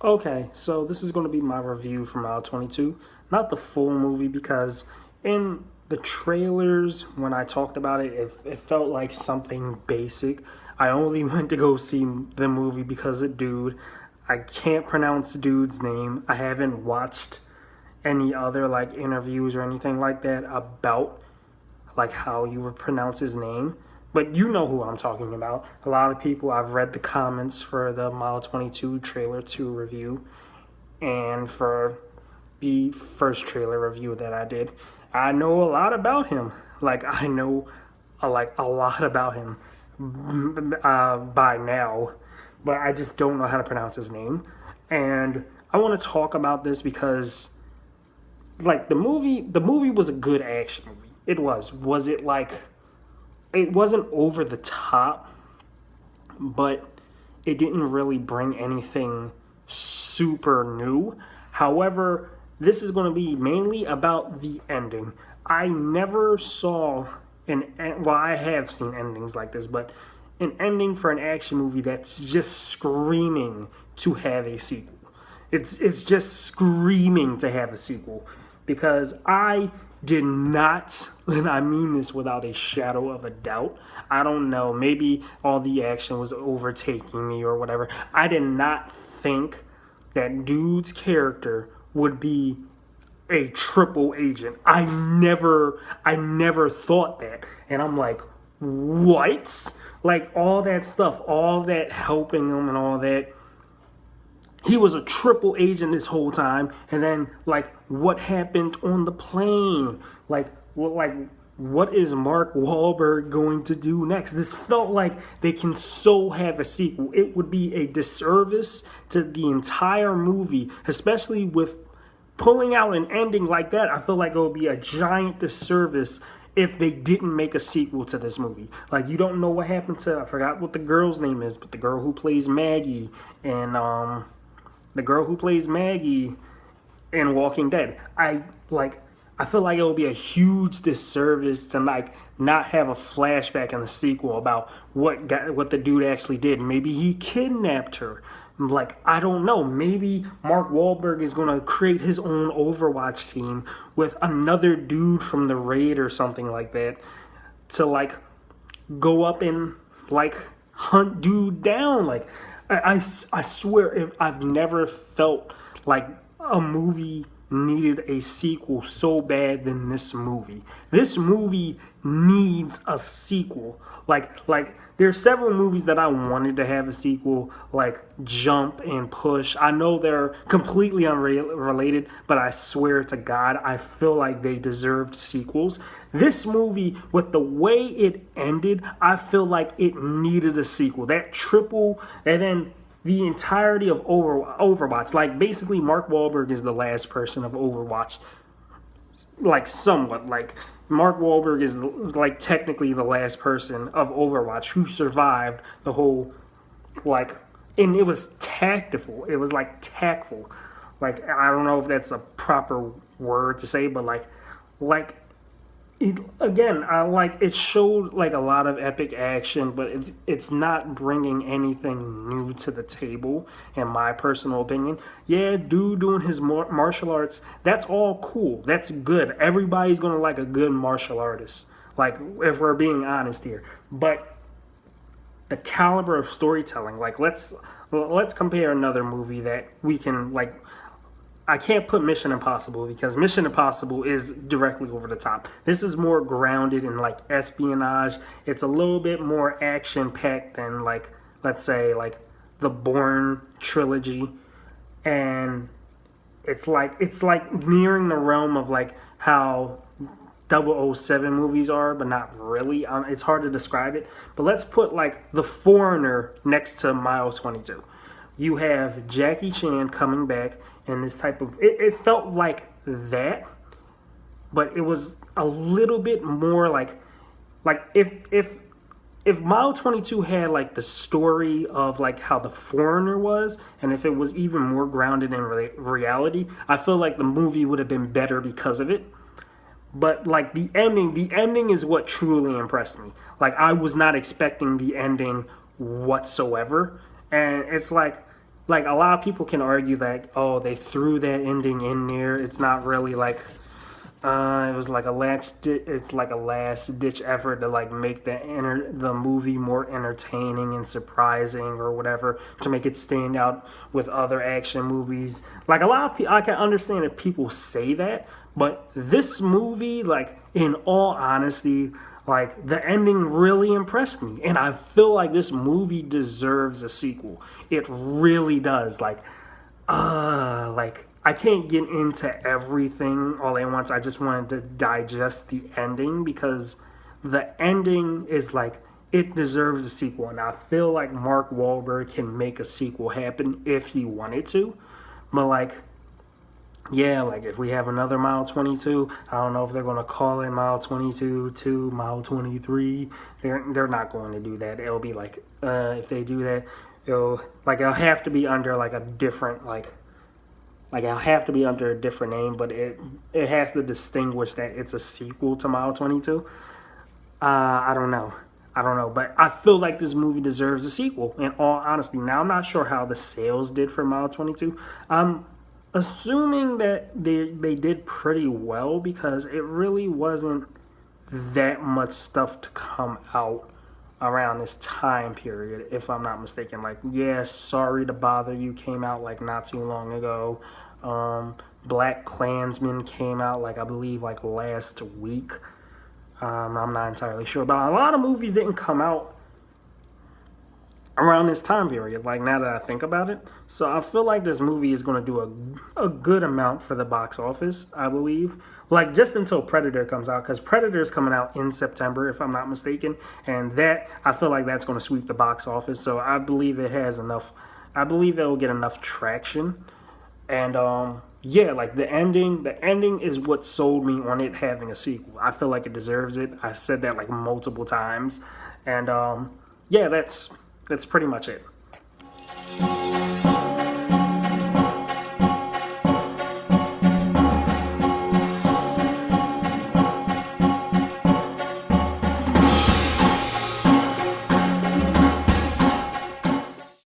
Okay, so this is going to be my review for Mile 22. Not the full movie because in the trailers, when I talked about it, it felt like something basic. I only went to go see the movie because of Dude. I can't pronounce Dude's name. I haven't watched any other like interviews or anything like that about like how you would pronounce his name. But you know who I'm talking about. A lot of people, I've read the comments for the Mile 22 trailer 2 review and for the first trailer review that I did. I know a lot about him. Like, I know like a lot about him by now, but I just don't know how to pronounce his name. And I want to talk about this because like the movie was a good action movie. It was. Was it like it wasn't over the top, but it didn't really bring anything super new. However, this is going to be mainly about the ending. I never saw well, I have seen endings like this, but an ending for an action movie that's just screaming to have a sequel. It's just screaming to have a sequel because I did not, and I mean this without a shadow of a doubt. I don't know, maybe all the action was overtaking me or whatever. I did not think that Dude's character would be a triple agent. I never thought that. And I'm like, what? Like all that stuff, all that helping him and all that, he was a triple agent this whole time. And then like what happened on the plane? What is Mark Wahlberg going to do next? This felt like they can so have a sequel. It would be a disservice to the entire movie, especially with pulling out an ending like that. I feel like it would be a giant disservice if they didn't make a sequel to this movie. Like you don't know what happened to, I forgot what the girl's name is, but the girl who plays Maggie and the girl who plays Maggie in Walking Dead. I feel like it would be a huge disservice to like not have a flashback in the sequel about what the dude actually did. Maybe he kidnapped her. Like I don't know. Maybe Mark Wahlberg is gonna create his own Overwatch team with another dude from the raid or something like that to like go up and like hunt dude down. Like I swear I've never felt like a movie needed a sequel so bad than this movie. This movie needs a sequel. Like there's several movies that I wanted to have a sequel, like Jump and Push. I know they're completely unrelated, but I swear to God, I feel like they deserved sequels. This movie, with the way it ended, I feel like it needed a sequel. That triple, and then the entirety of Overwatch. Like basically, Mark Wahlberg is the last person of Overwatch. Like somewhat, like Mark Wahlberg is like technically the last person of Overwatch who survived the whole like, and it was tactful. It was like tactful. Like I don't know if that's a proper word to say, but like it again, I like it showed like a lot of epic action, but it's not bringing anything new to the table in my personal opinion. Yeah, dude doing his martial arts, that's all cool, that's good. Everybody's gonna like a good martial artist, like if we're being honest here. But the caliber of storytelling, like let's compare another movie that we can like. I can't put Mission Impossible because Mission Impossible is directly over the top. This is more grounded in like espionage. It's a little bit more action packed than like, let's say like the Bourne trilogy, and it's like nearing the realm of like how 007 movies are, but not really. It's hard to describe it. But let's put like The Foreigner next to Mile 22. You have Jackie Chan coming back and this type of it felt like that, but it was a little bit more like if Mile 22 had like the story of like how The Foreigner was, and if it was even more grounded in reality, I feel like the movie would have been better because of it. But like the ending is what truly impressed me. Like I was not expecting the ending whatsoever, and it's like like a lot of people can argue that, oh, they threw that ending in there. It's not really like it was like it's like a last ditch effort to like make the movie more entertaining and surprising or whatever, to make it stand out with other action movies. Like a lot of people, I can understand if people say that, but this movie, like in all honesty, like the ending really impressed me, and I feel like this movie deserves a sequel. It really does. Like I can't get into everything all at once. I just wanted to digest the ending because the ending is like, it deserves a sequel, and I feel like Mark Wahlberg can make a sequel happen if he wanted to. But like, yeah, like if we have another Mile 22, I don't know if they're gonna call it Mile 22 to Mile 23. They're not going to do that. It'll be like if they do that, it'll have to be under like a different like it'll have to be under a different name, but it has to distinguish that it's a sequel to Mile 22. I don't know. But I feel like this movie deserves a sequel, in all honesty. Now, I'm not sure how the sales did for Mile 22. I'm assuming that they did pretty well because it really wasn't that much stuff to come out around this time period, if I'm not mistaken. Like, yeah, Sorry to Bother You came out like not too long ago. Black Klansman came out like, I believe, like last week. I'm not entirely sure, but a lot of movies didn't come out around this time period, like now that I think about it. So I feel like this movie is going to do a good amount for the box office, I believe. Like just until Predator comes out, because Predator is coming out in September, if I'm not mistaken. And that, I feel like that's going to sweep the box office. So I believe it has enough, I believe it will get enough traction. And yeah, like the ending is what sold me on it having a sequel. I feel like it deserves it. I said that like multiple times. And yeah, that's pretty much it.